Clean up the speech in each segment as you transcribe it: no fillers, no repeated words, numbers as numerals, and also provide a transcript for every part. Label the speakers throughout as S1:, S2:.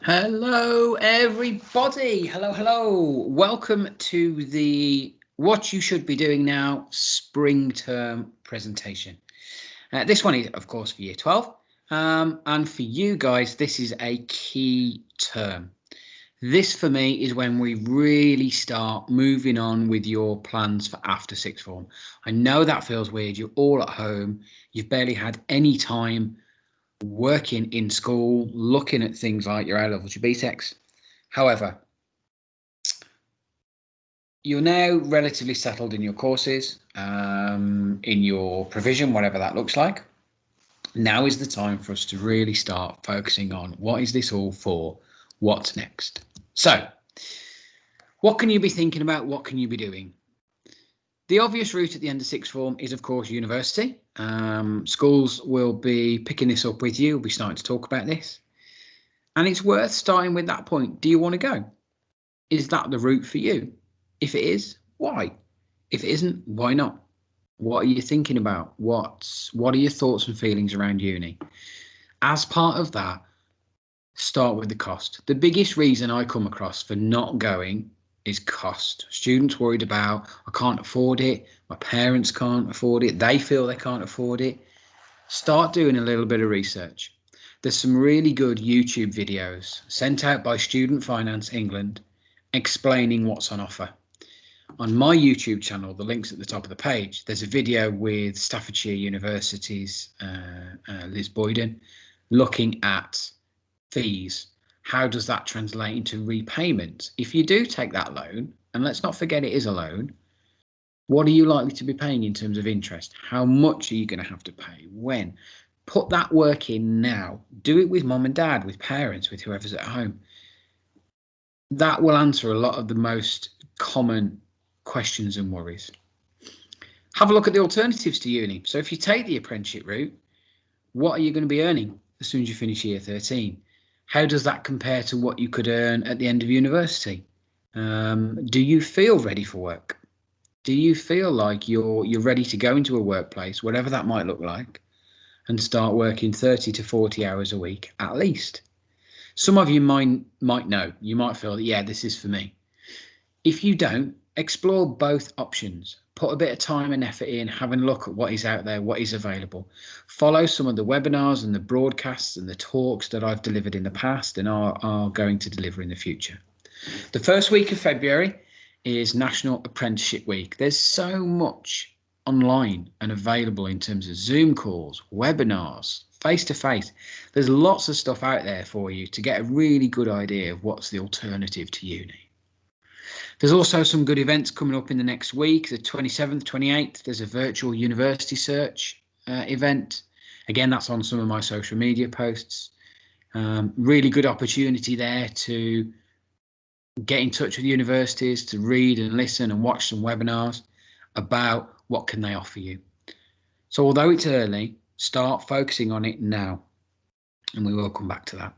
S1: Hello, everybody. Hello. Welcome to the What You Should Be Doing Now spring term presentation. This one is, of course, for Year 12. And for you guys, this is a key term. This, for me, is when we really start moving on with your plans for after sixth form. I know that feels weird. You're all at home. You've barely had any time working in school, looking at things like your A-levels, your BTECs. However, you're now relatively settled in your courses, in your provision, whatever that looks like. Now is the time for us to really start focusing on what is this all for? What's next? So, what can you be thinking about? What can you be doing? The obvious route at the end of sixth form is, of course, university. Schools will be picking this up with you. We'll be starting to talk about this. And it's worth starting with that point. Do you want to go? Is that the route for you? If it is, why? If it isn't, why not? What are you thinking about? What are your thoughts and feelings around uni? As part of that, start with the cost. The biggest reason I come across for not going is cost. Students worried about, I can't afford it, my parents can't afford it, they feel they can't afford it. Start doing a little bit of research. There's some really good YouTube videos sent out by Student Finance England explaining what's on offer. On my YouTube channel, the link's at the top of the page, there's a video with Staffordshire University's Liz Boyden looking at fees. How does that translate into repayment? If you do take that loan, and let's not forget it is a loan, what are you likely to be paying in terms of interest? How much are you going to have to pay? When? Put that work in now. Do it with mum and dad, with parents, with whoever's at home. That will answer a lot of the most common questions and worries. Have a look at the alternatives to uni. So if you take the apprenticeship route, what are you going to be earning as soon as you finish year 13? How does that compare to what you could earn at the end of university? Do you feel ready for work? Do you feel like you're ready to go into a workplace, whatever that might look like, and start working 30 to 40 hours a week at least? Some of you might know. You might feel that, yeah, this is for me. If you don't, explore both options. Put a bit of time and effort in, having a look at what is out there, what is available. Follow some of the webinars and the broadcasts and the talks that I've delivered in the past and are going to deliver in the future. The first week of February is National Apprenticeship Week. There's so much online and available in terms of Zoom calls, webinars, face-to-face. There's lots of stuff out there for you to get a really good idea of what's the alternative to uni. There's also some good events coming up in the next week. The 27th, 28th, there's a virtual university search event. Again, that's on some of my social media posts. Really good opportunity there to get in touch with universities, to read and listen and watch some webinars about what can they offer you. So although it's early, start focusing on it now, and we will come back to that.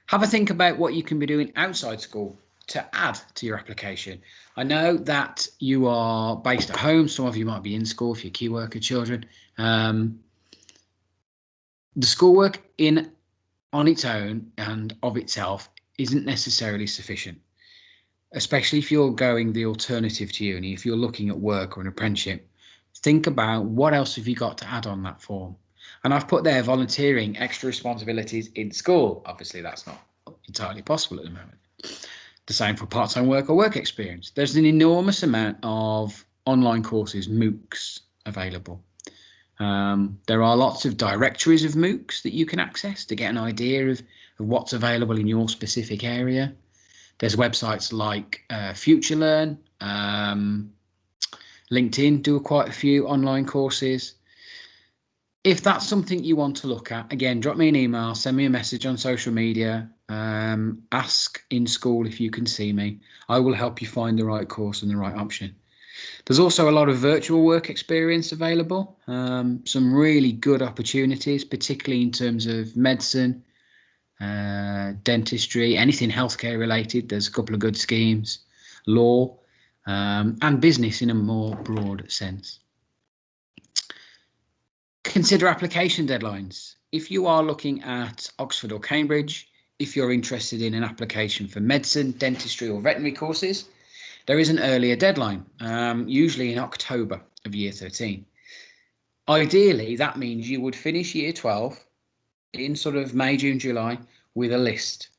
S1: Have a think about what you can be doing outside school to add to your application. I know that you are based at home. Some of you might be in school for your key worker children. The schoolwork on its own and of itself isn't necessarily sufficient, especially if you're going the alternative to uni. If you're looking at work or an apprenticeship, think about what else have you got to add on that form. And I've put there volunteering, extra responsibilities in school. Obviously, that's not entirely possible at the moment. The same for part-time work or work experience. There's an enormous amount of online courses, MOOCs, available. There are lots of directories of MOOCs that you can access to get an idea of what's available in your specific area. There's websites like FutureLearn, LinkedIn do quite a few online courses. If that's something you want to look at, again, drop me an email, send me a message on social media, ask in school if you can see me. I will help you find the right course and the right option. There's also a lot of virtual work experience available, some really good opportunities, particularly in terms of medicine, dentistry, anything healthcare related. There's a couple of good schemes, law, and business in a more broad sense. Consider application deadlines. If you are looking at Oxford or Cambridge, if you're interested in an application for medicine, dentistry or veterinary courses, there is an earlier deadline, usually in October of year 13. Ideally, that means you would finish year 12 in sort of May, June, July with a list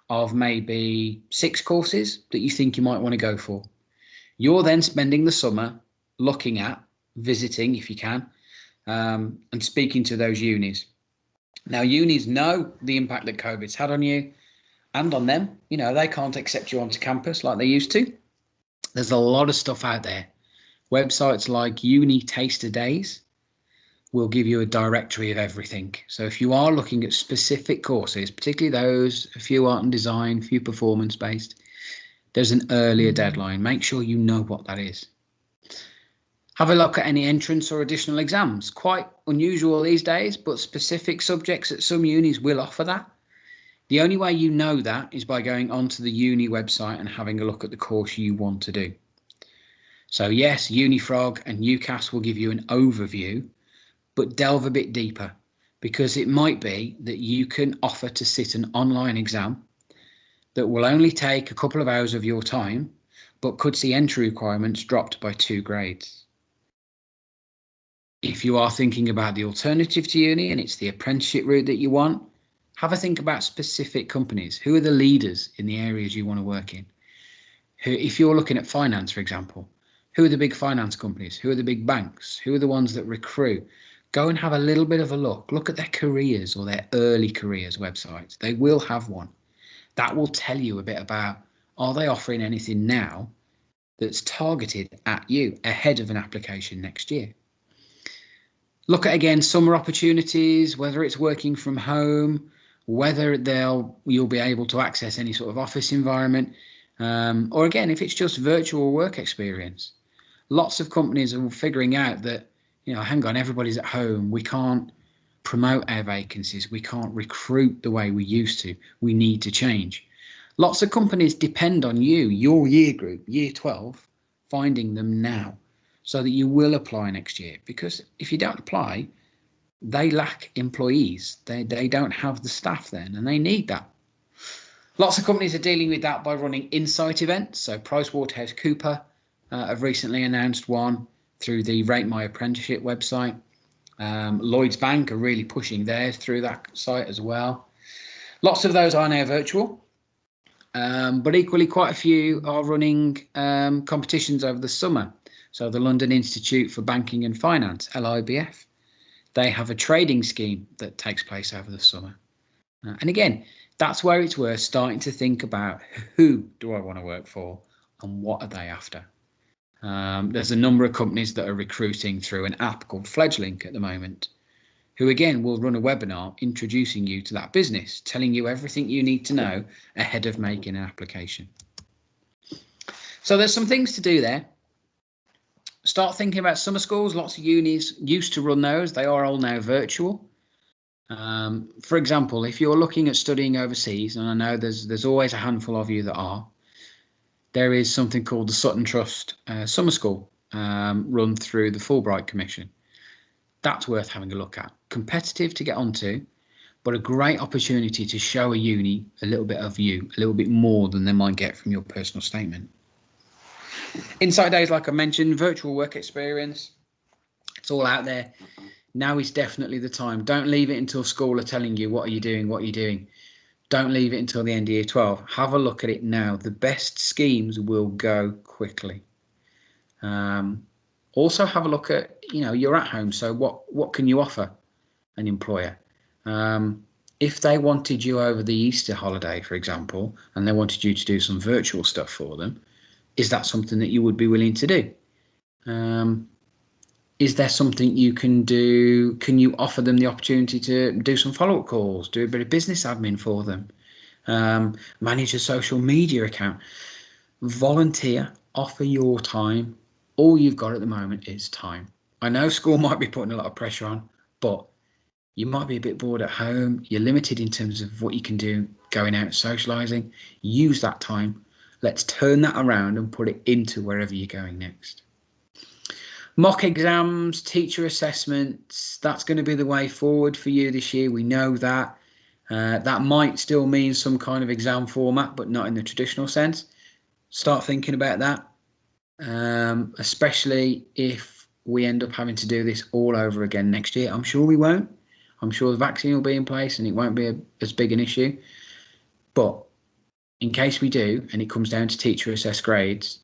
S1: of maybe 6 courses that you think you might want to go for. You're then spending the summer looking at, visiting if you can, and speaking to those unis. Now, unis know the impact that COVID's had on you and on them. You know, they can't accept you onto campus like they used to. There's a lot of stuff out there. Websites like Uni Taster Days will give you a directory of everything. So if you are looking at specific courses, particularly those, a few art and design, a few performance based, there's an earlier deadline. Make sure you know what that is. Have a look at any entrance or additional exams. Quite unusual these days, but specific subjects at some unis will offer that. The only way you know that is by going onto the uni website and having a look at the course you want to do. So yes, Unifrog and UCAS will give you an overview, but delve a bit deeper, because it might be that you can offer to sit an online exam that will only take a couple of hours of your time, but could see entry requirements dropped by 2 grades. If you are thinking about the alternative to uni and it's the apprenticeship route that you want, have a think about specific companies. Who are the leaders in the areas you want to work in? If you're looking at finance, for example, who are the big finance companies? Who are the big banks? Who are the ones that recruit? Go and have a little bit of a look. Look at their careers or their early careers websites. They will have one. That will tell you a bit about, are they offering anything now that's targeted at you ahead of an application next year? Look at, again, summer opportunities, whether it's working from home, whether you'll be able to access any sort of office environment, or again, if it's just virtual work experience. Lots of companies are figuring out that, you know, hang on, everybody's at home. We can't promote our vacancies. We can't recruit the way we used to. We need to change. Lots of companies depend on you, your year group, year 12, finding them now so that you will apply next year. Because if you don't apply, they lack employees. They don't have the staff then, and they need that. Lots of companies are dealing with that by running insight events. So PricewaterhouseCoopers have recently announced one through the Rate My Apprenticeship website. Lloyds Bank are really pushing theirs through that site as well. Lots of those are now virtual, but equally quite a few are running competitions over the summer. So the London Institute for Banking and Finance, LIBF, they have a trading scheme that takes place over the summer. And again, that's where it's worth starting to think about, who do I want to work for and what are they after? There's a number of companies that are recruiting through an app called Fledglink at the moment, who again will run a webinar introducing you to that business, telling you everything you need to know ahead of making an application. So there's some things to do there. Start thinking about summer schools. Lots of unis used to run those. They are all now virtual. For example, if you're looking at studying overseas, and I know there's always a handful of you that are, there is something called the Sutton Trust Summer School, run through the Fulbright Commission. That's worth having a look at. Competitive to get onto, but a great opportunity to show a uni a little bit of you, a little bit more than they might get from your personal statement. Insight days, like I mentioned, virtual work experience. It's all out there. Now is definitely the time. Don't leave it until school are telling you, what are you doing, what are you doing? Don't leave it until the end of year 12. Have a look at it now. The best schemes will go quickly. Also have a look at, you know, you're at home, so what can you offer an employer? If they wanted you over the Easter holiday, for example, and they wanted you to do some virtual stuff for them, is that something that you would be willing to do? Is there something you can do? Can you offer them the opportunity to do some follow-up calls, do a bit of business admin for them, manage a social media account, volunteer, offer your time? All you've got at the moment is time. I know school might be putting a lot of pressure on, but you might be a bit bored at home. You're limited in terms of what you can do going out socializing. Use that time. Let's turn that around and put it into wherever you're going next. Mock exams, teacher assessments, that's going to be the way forward for you this year. We know that. That might still mean some kind of exam format, but not in the traditional sense. Start thinking about that, especially if we end up having to do this all over again next year. I'm sure we won't. I'm sure the vaccine will be in place and it won't be as big an issue. But in case we do, and it comes down to teacher assessed grades,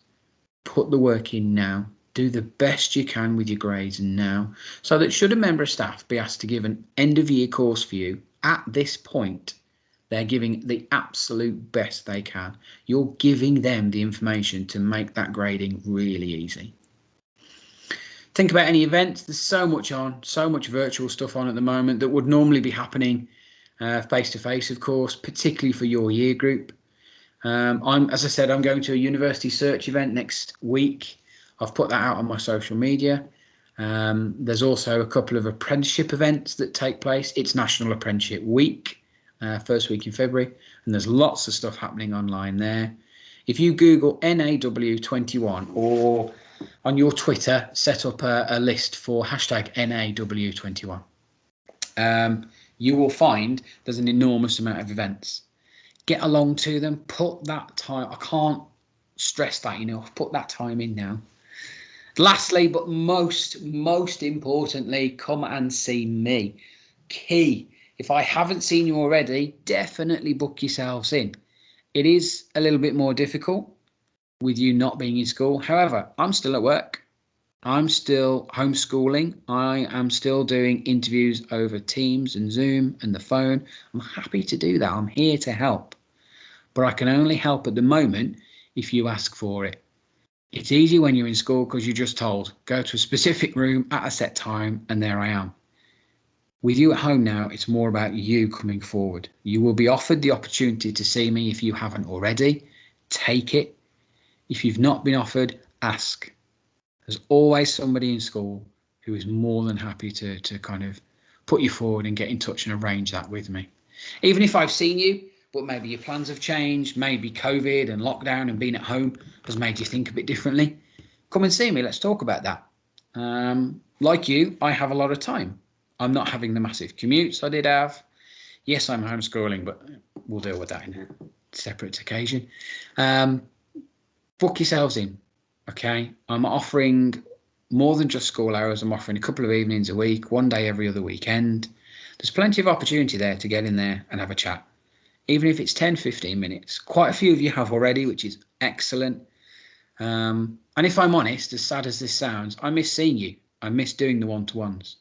S1: put the work in now. Do the best you can with your grades now, so that should a member of staff be asked to give an end of year course for you at this point, they're giving the absolute best they can. You're giving them the information to make that grading really easy. Think about any events. There's so much on, so much virtual stuff on at the moment that would normally be happening face-to-face, of course, particularly for your year group. As I said, I'm going to a university search event next week. I've put that out on my social media. There's also a couple of apprenticeship events that take place. It's National Apprenticeship Week, first week in February, and there's lots of stuff happening online there. If you Google NAW21 or on your Twitter, set up a list for hashtag NAW21, you will find there's an enormous amount of events. Get along to them, put that time, I can't stress that enough, put that time in now. Lastly, but most importantly, come and see me. Key. If I haven't seen you already, definitely book yourselves in. It is a little bit more difficult with you not being in school. However, I'm still at work. I'm still homeschooling. I am still doing interviews over Teams and Zoom and the phone. I'm happy to do that. I'm here to help. But I can only help at the moment if you ask for it. It's easy when you're in school because you're just told, go to a specific room at a set time, and there I am. With you at home now, it's more about you coming forward. You will be offered the opportunity to see me if you haven't already. Take it. If you've not been offered, ask. There's always somebody in school who is more than happy to kind of put you forward and get in touch and arrange that with me. Even if I've seen you, but maybe your plans have changed, maybe COVID and lockdown and being at home has made you think a bit differently, come and see me. Let's talk about that. Like you, I have a lot of time. I'm not having the massive commutes I did have. Yes, I'm homeschooling, but we'll deal with that in a separate occasion. Book yourselves in, okay? I'm offering more than just school hours. I'm offering a couple of evenings a week, one day every other weekend. There's plenty of opportunity there to get in there and have a chat. Even if it's 10, 15 minutes. Quite a few of you have already, which is excellent. And if I'm honest, as sad as this sounds, I miss seeing you. I miss doing the one-to-ones.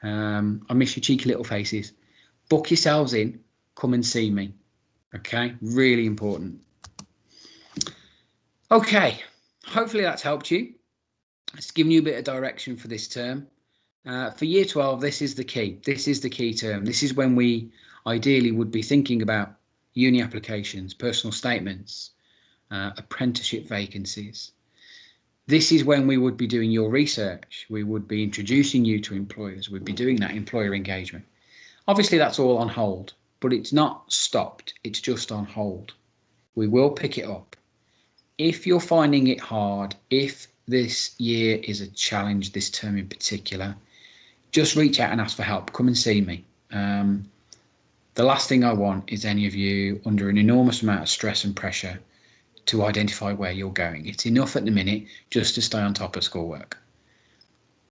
S1: I miss your cheeky little faces. Book yourselves in. Come and see me. Okay? Really important. Okay. Hopefully that's helped you. It's given you a bit of direction for this term. For year 12, this is the key. This is the key term. This is when we ideally would be thinking about uni applications, personal statements, apprenticeship vacancies. This is when we would be doing your research. We would be introducing you to employers. We'd be doing that employer engagement. Obviously, that's all on hold, but it's not stopped. It's just on hold. We will pick it up. If you're finding it hard, if this year is a challenge, this term in particular, just reach out and ask for help. Come and see me. The last thing I want is any of you under an enormous amount of stress and pressure to identify where you're going. It's enough at the minute just to stay on top of schoolwork.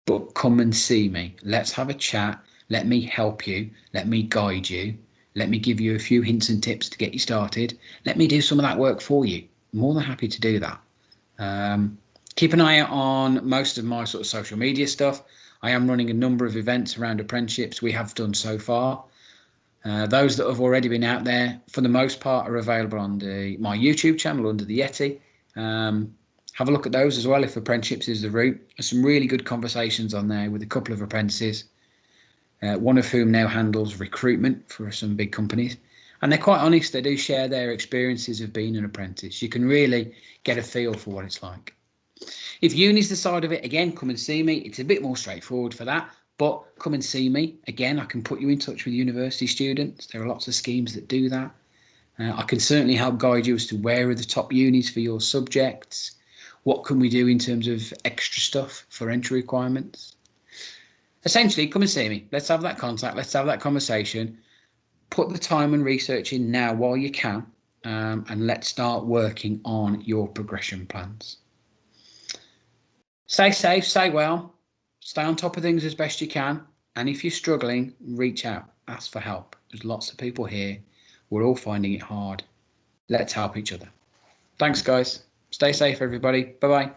S1: But come and see me. Let's have a chat. Let me help you. Let me guide you. Let me give you a few hints and tips to get you started. Let me do some of that work for you. More than happy to do that. Keep an eye out on most of my sort of social media stuff. I am running a number of events around apprenticeships. We have done so far. Those that have already been out there, for the most part, are available on my YouTube channel under the Yeti. Have a look at those as well if apprenticeships is the route. There's some really good conversations on there with a couple of apprentices, one of whom now handles recruitment for some big companies. And they're quite honest. They do share their experiences of being an apprentice. You can really get a feel for what it's like. If uni's the side of it, again, come and see me. It's a bit more straightforward for that. But come and see me. Again, I can put you in touch with university students. There are lots of schemes that do that. I can certainly help guide you as to where are the top unis for your subjects. What can we do in terms of extra stuff for entry requirements? Essentially, come and see me. Let's have that contact. Let's have that conversation. put the time and research in now while you can, and let's start working on your progression plans. Stay safe, stay well, stay on top of things as best you can. And if you're struggling, reach out, ask for help. There's lots of people here. We're all finding it hard. Let's help each other. Thanks, guys. Stay safe, everybody. Bye-bye.